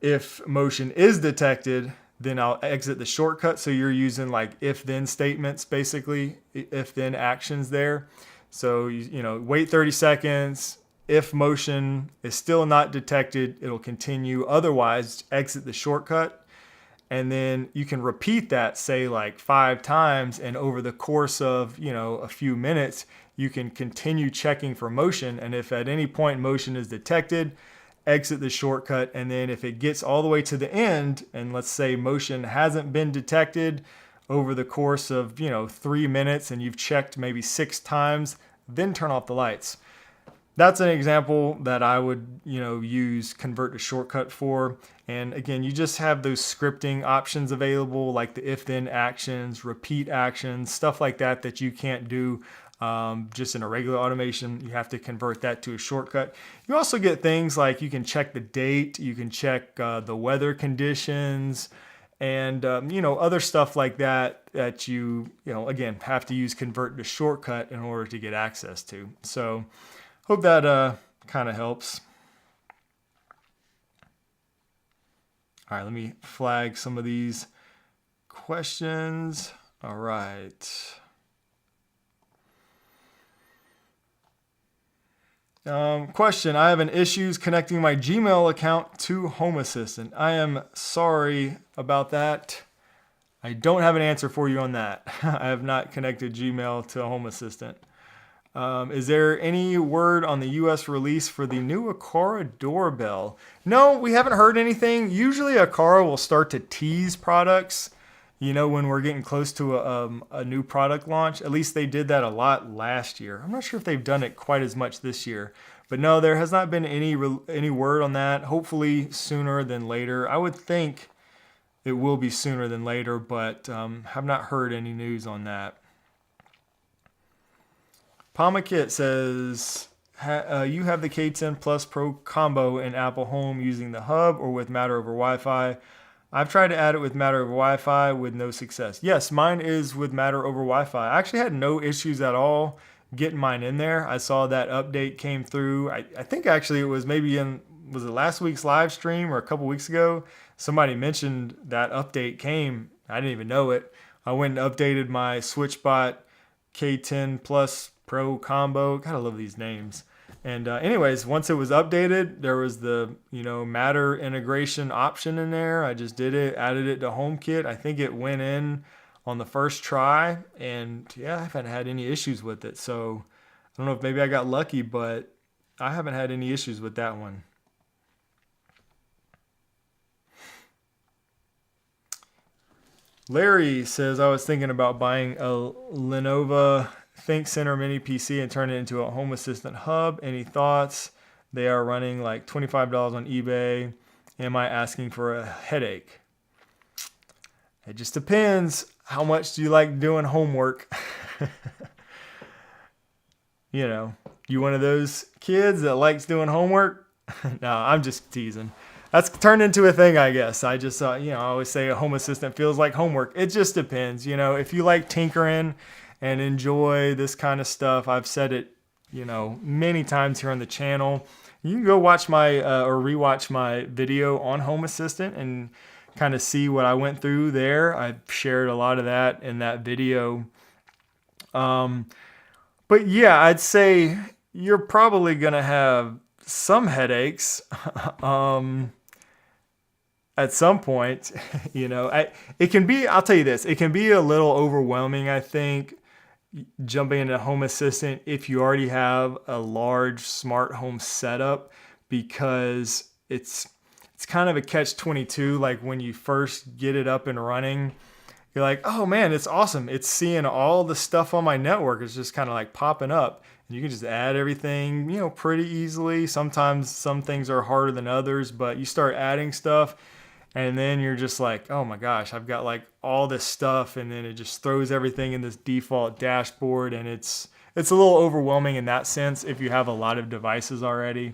if motion is detected, then I'll exit the shortcut. So you're using like if-then statements, basically, if-then actions there. So, wait 30 seconds. If motion is still not detected, it'll continue. Otherwise, exit the shortcut. And then you can repeat that, say like 5 times. And over the course of, a few minutes, you can continue checking for motion. And if at any point motion is detected, exit the shortcut. And then if it gets all the way to the end, and let's say motion hasn't been detected over the course of 3 minutes, and you've checked maybe 6 times, then turn off the lights. That's an example that I would use convert to shortcut for. And again, you just have those scripting options available, like the if-then actions, repeat actions, stuff like that that you can't do just in a regular automation. You have to convert that to a shortcut. You also get things like you can check the date, you can check the weather conditions, and other stuff like that that you again have to use convert to shortcut in order to get access to. So hope that kind of helps. All right, let me flag some of these questions. All right. Question, I have an issues connecting my Gmail account to Home Assistant. I am sorry about that. I don't have an answer for you on that. I have not connected Gmail to Home Assistant. Is there any word on the US release for the new Aqara doorbell? No, we haven't heard anything. Usually Aqara will start to tease products, when we're getting close to a new product launch. At least they did that a lot last year. I'm not sure if they've done it quite as much this year. But no, there has not been any word on that. Hopefully sooner than later. I would think it will be sooner than later, but have not heard any news on that. PalmaKit says, you have the K10 Plus Pro combo in Apple Home using the hub or with Matter over Wi-Fi. I've tried to add it with Matter over Wi-Fi with no success. Yes, mine is with Matter over Wi-Fi. I actually had no issues at all getting mine in there. I saw that update came through. I think actually it was maybe was it last week's live stream or a couple weeks ago? Somebody mentioned that update came. I didn't even know it. I went and updated my SwitchBot K10 Plus Pro combo. Gotta love these names. And anyways, once it was updated, there was the, Matter integration option in there. I just did it, added it to HomeKit. I think it went in on the first try, and yeah, I haven't had any issues with it. So I don't know if maybe I got lucky, but I haven't had any issues with that one. Larry says, I was thinking about buying a Lenovo ThinkCenter mini PC and turn it into a Home Assistant hub. Any thoughts? They are running like $25 on eBay. Am I asking for a headache? It just depends. How much do you like doing homework? You one of those kids that likes doing homework? No, I'm just teasing. That's turned into a thing, I guess. I just, I always say a Home Assistant feels like homework. It just depends. If you like tinkering and enjoy this kind of stuff, I've said it, many times here on the channel. You can go watch or rewatch my video on Home Assistant and kind of see what I went through there. I shared a lot of that in that video. But yeah, I'd say you're probably going to have some headaches. At some point, it can be, I'll tell you this, it can be a little overwhelming, I think, jumping into Home Assistant if you already have a large smart home setup, because it's kind of a catch-22. Like when you first get it up and running, you're like, oh man, it's awesome. It's seeing all the stuff on my network. It's just kind of like popping up. And you can just add everything, pretty easily. Sometimes some things are harder than others, but you start adding stuff, and then you're just like, oh my gosh, I've got like all this stuff, and then it just throws everything in this default dashboard, and it's a little overwhelming in that sense if you have a lot of devices already.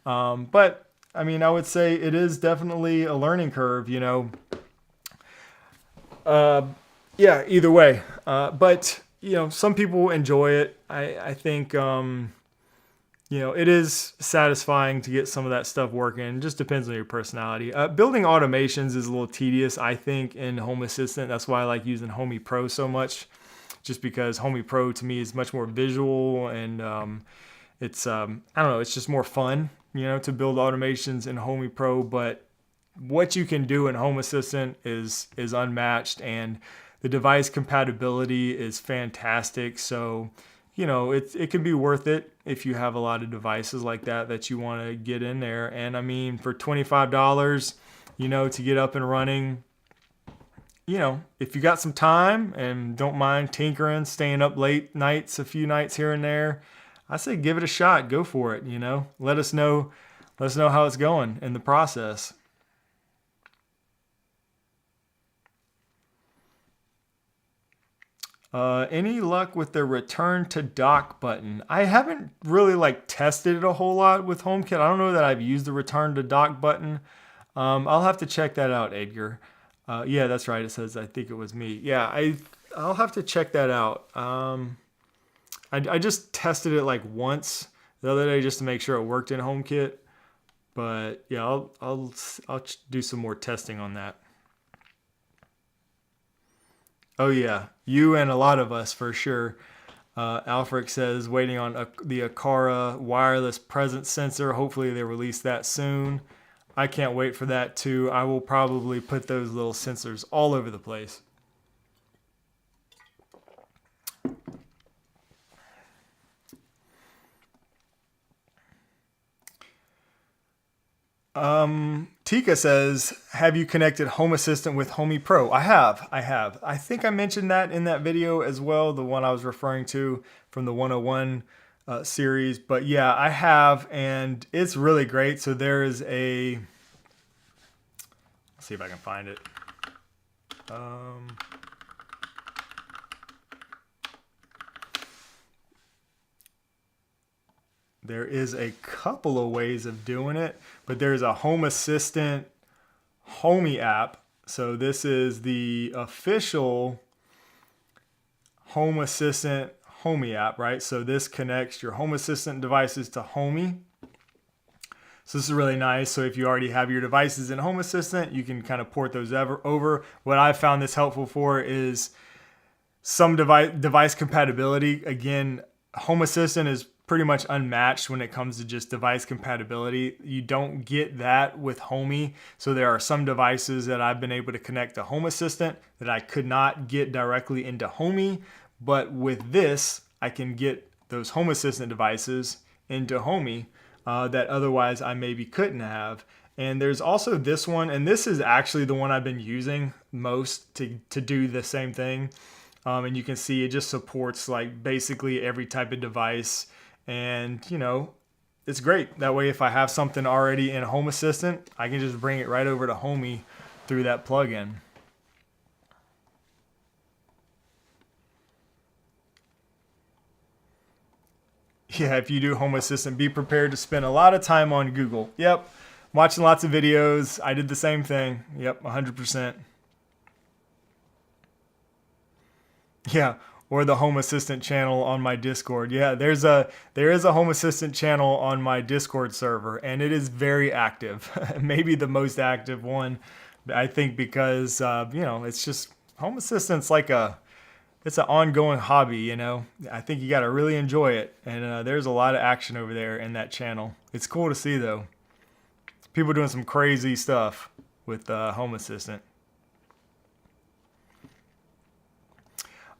But I mean, I would say it is definitely a learning curve, Yeah, either way. But some people enjoy it. I think it is satisfying to get some of that stuff working. It just depends on your personality. Building automations is a little tedious, I think, in Home Assistant. That's why I like using Homey Pro so much, just because Homey Pro to me is much more visual, and it's I don't know, it's just more fun, to build automations in Homey Pro. But what you can do in Home Assistant is unmatched, and the device compatibility is fantastic. So it can be worth it if you have a lot of devices like that you want to get in there. And I mean, for $25, to get up and running, if you got some time and don't mind tinkering, staying up late nights, a few nights here and there, I say give it a shot. Go for it. Let us know how it's going in the process. Any luck with the return to dock button? I haven't really tested it a whole lot with HomeKit. I don't know that I've used the return to dock button. I'll have to check that out, Edgar. Yeah, that's right. It says, I think it was me. Yeah, I'll have to check that out. I just tested it once the other day just to make sure it worked in HomeKit. But yeah, I'll do some more testing on that. Oh yeah, you and a lot of us for sure. Alfric says waiting on the Aqara wireless presence sensor. Hopefully they release that soon. I can't wait for that too. I will probably put those little sensors all over the place. Tika says, have you connected Home Assistant with Homey Pro? I have. I think I mentioned that in that video as well, the one I was referring to from the 101 series. But yeah, I have, and it's really great. So there is let's see if I can find it. There is a couple of ways of doing it, but there's a Home Assistant Homey app. So this is the official Home Assistant Homey app, right? So this connects your Home Assistant devices to Homey. So this is really nice. So if you already have your devices in Home Assistant, you can kind of port those over. What I've found this helpful for is some device compatibility. Again, Home Assistant is pretty much unmatched when it comes to just device compatibility. You don't get that with Homey. So there are some devices that I've been able to connect to Home Assistant that I could not get directly into Homey. But with this, I can get those Home Assistant devices into Homey that otherwise I maybe couldn't have. And there's also this one, and this is actually the one I've been using most to do the same thing. And you can see it just supports like basically every type of device. And, you know, it's great. That way, if I have something already in Home Assistant, I can just bring it right over to Homey through that plugin. Yeah, if you do Home Assistant, be prepared to spend a lot of time on Google. Yep, watching lots of videos. I did the same thing. Yep, 100%. Yeah, or the Home Assistant channel on my Discord. Yeah, there is a Home Assistant channel on my Discord server, and it is very active. Maybe the most active one, I think, because you know, it's just Home Assistant's like it's an ongoing hobby. You know, I think you got to really enjoy it, and there's a lot of action over there in that channel. It's cool to see though. People doing some crazy stuff with Home Assistant.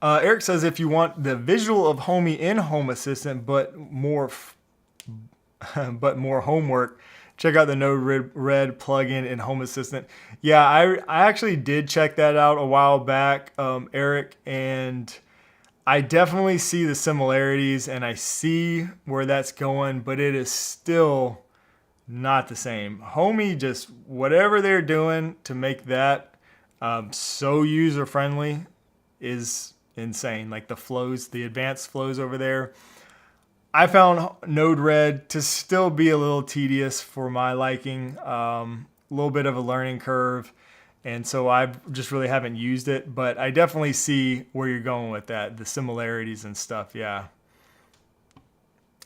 Eric says if you want the visual of Homey in Home Assistant, but more homework, check out the Node-RED plugin in Home Assistant. Yeah, I actually did check that out a while back, Eric, and I definitely see the similarities and I see where that's going, but it is still not the same. Homey, just whatever they're doing to make that so user-friendly is insane. Like the flows, the advanced flows over there. I found Node-RED to still be a little tedious for my liking, a little bit of a learning curve. And so I just really haven't used it, but I definitely see where you're going with that, the similarities and stuff. Yeah.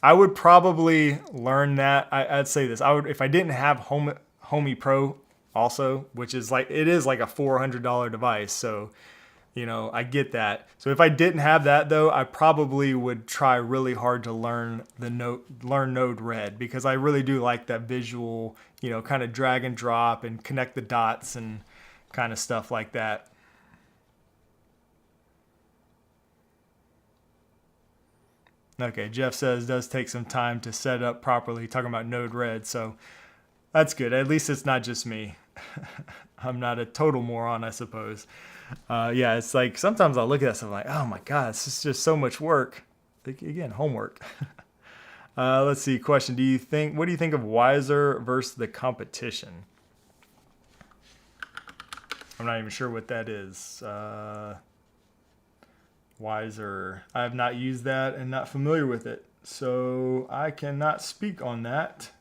I would probably learn that. I'd say this. I would, if I didn't have Homey Pro also, which is like, it is like a $400 device. So, you know, I get that. So if I didn't have that though, I probably would try really hard to learn Node-RED, because I really do like that visual, you know, kind of drag and drop and connect the dots and kind of stuff like that. Okay, Jeff says it does take some time to set up properly, talking about Node-RED, so that's good. At least it's not just me. I'm not a total moron, I suppose. Yeah, it's like sometimes I'll look at that stuff like, oh my God, this is just so much work. Again, homework. Let's see, question. What do you think of Wiser versus the competition? I'm not even sure what that is. Wiser. I have not used that and not familiar with it, so I cannot speak on that.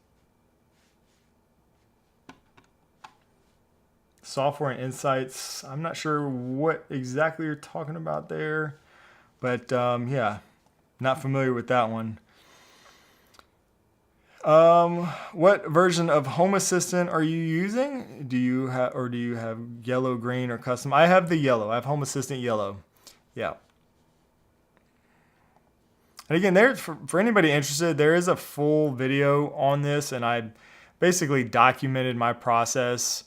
Software and insights. I'm not sure what exactly you're talking about there, but yeah, not familiar with that one. What version of Home Assistant are you using? Do you have yellow, green, or custom? I have the yellow. I have Home Assistant yellow. Yeah. And again, for anybody interested, there is a full video on this, and I basically documented my process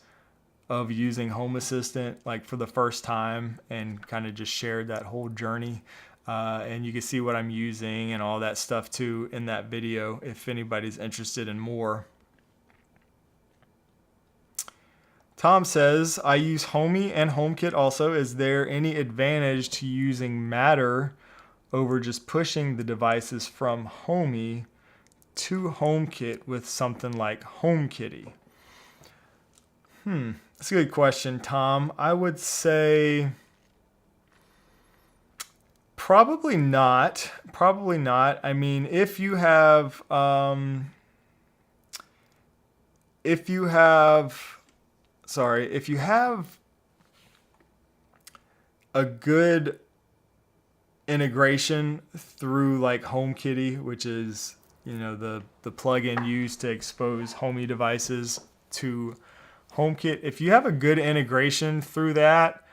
of using Home Assistant like for the first time and kind of just shared that whole journey. And you can see what I'm using and all that stuff too in that video if anybody's interested in more. Tom says, I use Homey and HomeKit also. Is there any advantage to using Matter over just pushing the devices from Homey to HomeKit with something like HomeKitty? That's a good question, Tom. I would say probably not. Probably not. I mean, if you have a good integration through like HomeKitty, which is, you know, the plugin used to expose Homey devices to HomeKit. If you have a good integration through that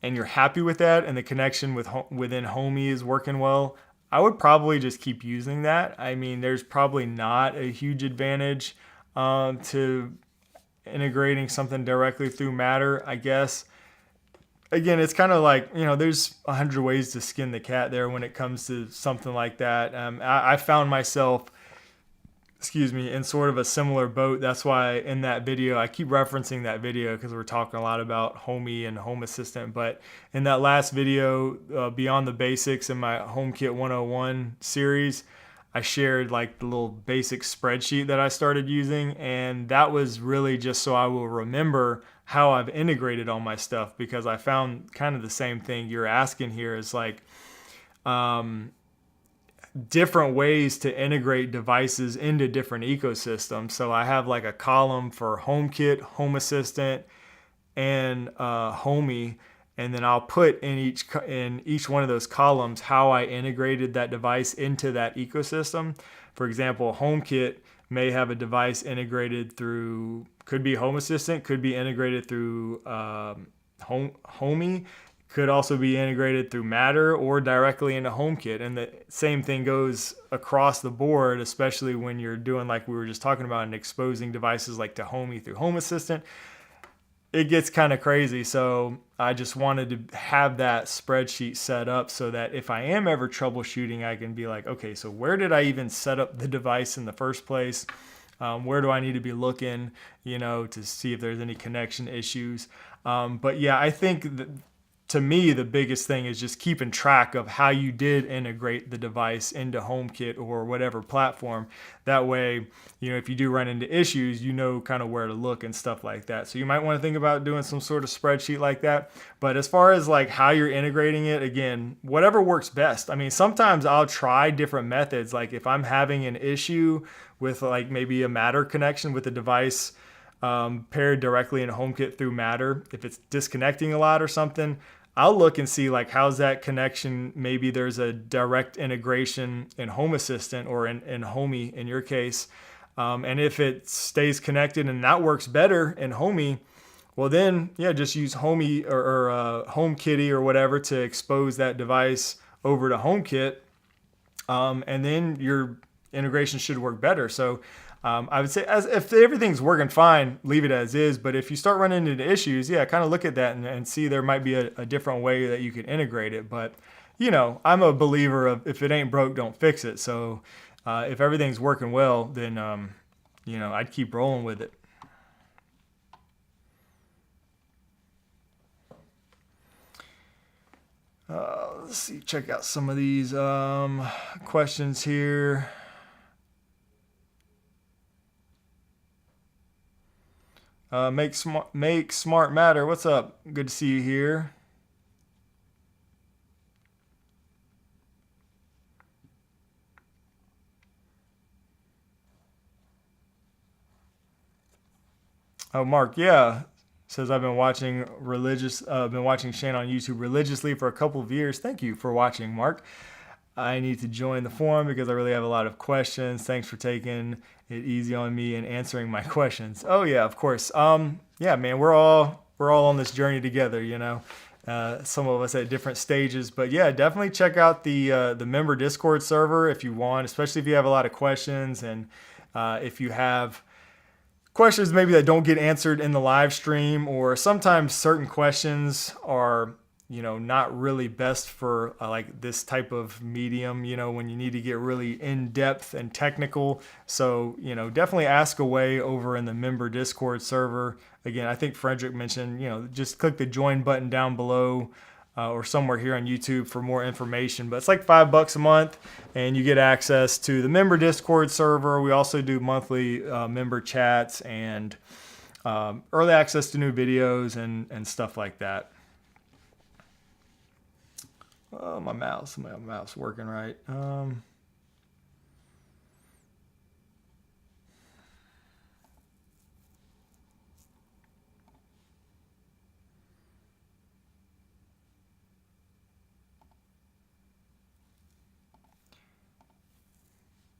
and you're happy with that and the connection within Homey is working well, I would probably just keep using that. I mean, there's probably not a huge advantage to integrating something directly through Matter, I guess. Again, it's kind of like, there's 100 ways to skin the cat there when it comes to something like that. I found myself, in sort of a similar boat. That's why in that video, I keep referencing that video because we're talking a lot about Homey and Home Assistant. But in that last video, Beyond the Basics in my HomeKit 101 series, I shared like the little basic spreadsheet that I started using. And that was really just so I will remember how I've integrated all my stuff, because I found kind of the same thing you're asking here is like, different ways to integrate devices into different ecosystems. So I have like a column for HomeKit, Home Assistant, and Homey, and then I'll put in each one of those columns how I integrated that device into that ecosystem. For example, HomeKit may have a device integrated through, could be Home Assistant, could be integrated through Homey, could also be integrated through Matter or directly into HomeKit. And the same thing goes across the board, especially when you're doing like we were just talking about and exposing devices like to Homey through Home Assistant. It gets kind of crazy. So I just wanted to have that spreadsheet set up so that if I am ever troubleshooting, I can be like, okay, so where did I even set up the device in the first place? Where do I need to be looking, to see if there's any connection issues? But yeah, I think that, to me, the biggest thing is just keeping track of how you did integrate the device into HomeKit or whatever platform. That way, if you do run into issues, kind of where to look and stuff like that. So you might want to think about doing some sort of spreadsheet like that. But as far as like how you're integrating it, again, whatever works best. I mean, sometimes I'll try different methods. Like if I'm having an issue with like maybe a Matter connection with the device, paired directly in HomeKit through Matter, if it's disconnecting a lot or something, I'll look and see like how's that connection. Maybe there's a direct integration in Home Assistant or in Homey in your case. And if it stays connected and that works better in Homey, well then, yeah, just use Homey or HomeKitty or whatever to expose that device over to HomeKit. And then your integration should work better. So I would say if everything's working fine, leave it as is. But if you start running into issues, yeah, kind of look at that and see there might be a different way that you could integrate it. But, I'm a believer of if it ain't broke, don't fix it. So if everything's working well, then, I'd keep rolling with it. Let's see, check out some of these questions here. Make smart matter. What's up? Good to see you here. Oh, Mark, yeah, says I've been watching Shane on YouTube religiously for a couple of years. Thank you for watching, Mark. I need to join the forum because I really have a lot of questions. Thanks for taking it easy on me and answering my questions. Oh yeah, of course. Yeah, man, we're all on this journey together. Some of us at different stages, but yeah, definitely check out the member Discord server if you want, especially if you have a lot of questions and if you have questions maybe that don't get answered in the live stream, or sometimes certain questions are not really best for like this type of medium, when you need to get really in depth and technical. So, definitely ask away over in the member Discord server. Again, I think Frederick mentioned, just click the join button down below or somewhere here on YouTube for more information. But it's like $5 a month and you get access to the member Discord server. We also do monthly member chats and early access to new videos and stuff like that. Oh, my mouse working right.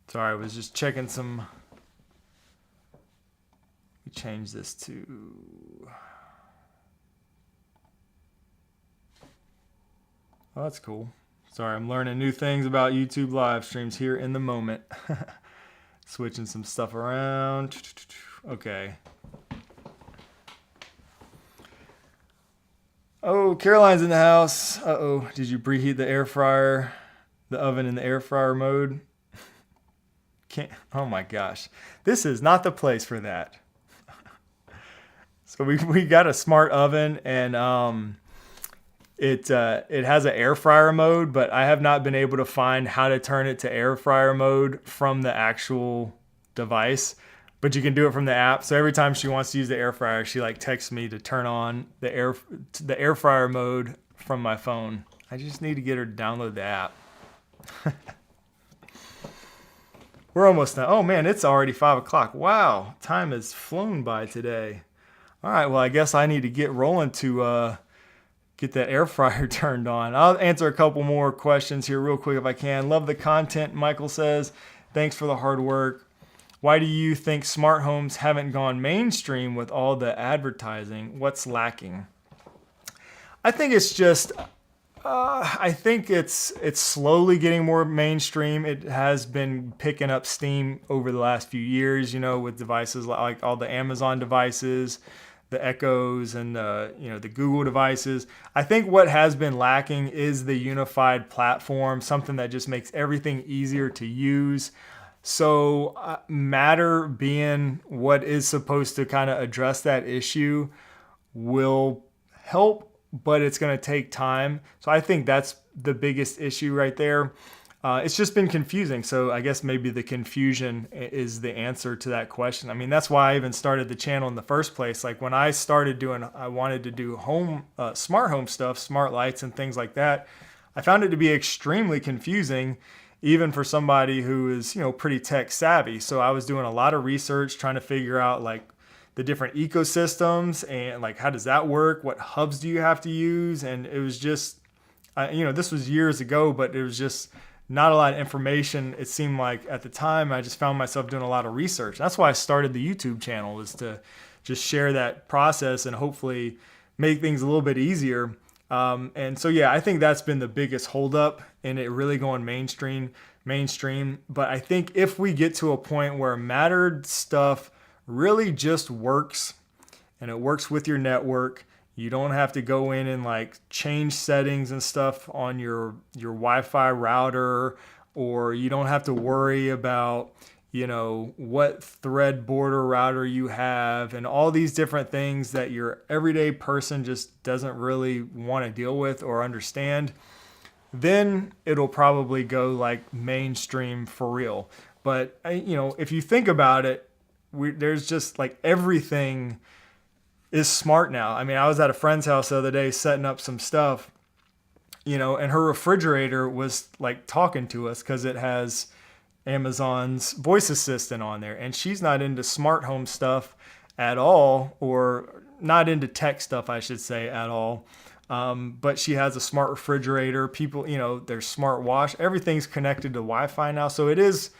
Sorry, I was just checking some. We change this to. Oh, that's cool. Sorry, I'm learning new things about YouTube live streams here in the moment. Switching some stuff around. Okay. Oh, Caroline's in the house. Uh-oh. Did you preheat the air fryer, the oven in the air fryer mode? Can't. Oh my gosh. This is not the place for that. So we got a smart oven, and it has an air fryer mode, but I have not been able to find how to turn it to air fryer mode from the actual device. But you can do it from the app. So every time she wants to use the air fryer, she like texts me to turn on the air fryer mode from my phone. I just need to get her to download the app. We're almost done. Oh man, it's already 5 o'clock. Wow, time has flown by today. All right, well, I guess I need to get rolling to get that air fryer turned on. I'll answer a couple more questions here real quick if I can. Love the content, Michael says. Thanks for the hard work. Why do you think smart homes haven't gone mainstream with all the advertising? What's lacking? I think it's just, I think it's slowly getting more mainstream. It has been picking up steam over the last few years, you know, with devices like all the Amazon devices, the Echoes, and the Google devices. I think what has been lacking is the unified platform, something that just makes everything easier to use. So Matter being what is supposed to kind of address that issue will help, but it's going to take time. So I think that's the biggest issue right there. It's just been confusing. So I guess maybe the confusion is the answer to that question. I mean, that's why I even started the channel in the first place. Like when I started I wanted to do smart home stuff, smart lights and things like that. I found it to be extremely confusing, even for somebody who is, pretty tech savvy. So I was doing a lot of research trying to figure out like the different ecosystems and like, how does that work? What hubs do you have to use? And it was just, this was years ago, but it was just not a lot of information. It seemed like at the time I just found myself doing a lot of research. That's why I started the YouTube channel, was to just share that process and hopefully make things a little bit easier. And so, yeah, I think that's been the biggest holdup in it really going mainstream. But I think if we get to a point where mattered stuff really just works and it works with your network, you don't have to go in and like change settings and stuff on your Wi-Fi router, or you don't have to worry about, what thread border router you have and all these different things that your everyday person just doesn't really want to deal with or understand, then it'll probably go like mainstream for real. But, if you think about it, there's just like everything is smart now. I mean, I was at a friend's house the other day setting up some stuff, and her refrigerator was like talking to us because it has Amazon's voice assistant on there, and she's not into smart home stuff at all, or not into tech stuff, I should say, at all. But she has a smart refrigerator. People, there's smart wash. Everything's connected to Wi-Fi now, so it is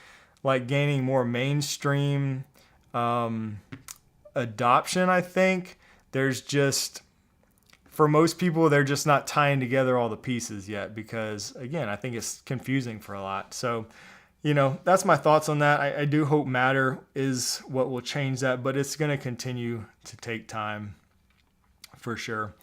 like gaining more mainstream adoption. I think there's just, for most people, they're just not tying together all the pieces yet, because again, I think it's confusing for a lot. So that's my thoughts on that. I do hope Matter is what will change that, but it's going to continue to take time for sure.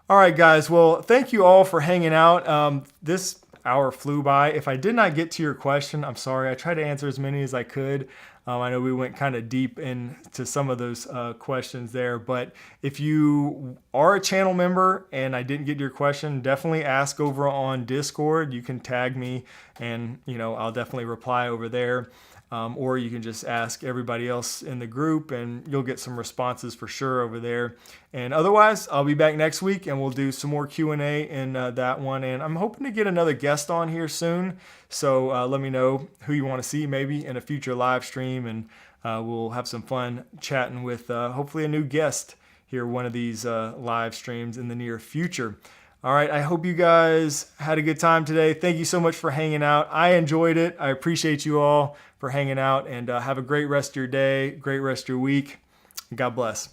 All right, guys. Well, thank you all for hanging out. This hour flew by. If I did not get to your question, I'm sorry. I tried to answer as many as I could. I know we went kind of deep into some of those questions there, but if you are a channel member and I didn't get your question, definitely ask over on Discord. You can tag me and, I'll definitely reply over there. Or you can just ask everybody else in the group and you'll get some responses for sure over there. And otherwise, I'll be back next week and we'll do some more Q&A in that one. And I'm hoping to get another guest on here soon. So let me know who you want to see maybe in a future live stream. And we'll have some fun chatting with hopefully a new guest here, one of these live streams in the near future. All right, I hope you guys had a good time today. Thank you so much for hanging out. I enjoyed it. I appreciate you all for hanging out, and have a great rest of your day, great rest of your week. God bless.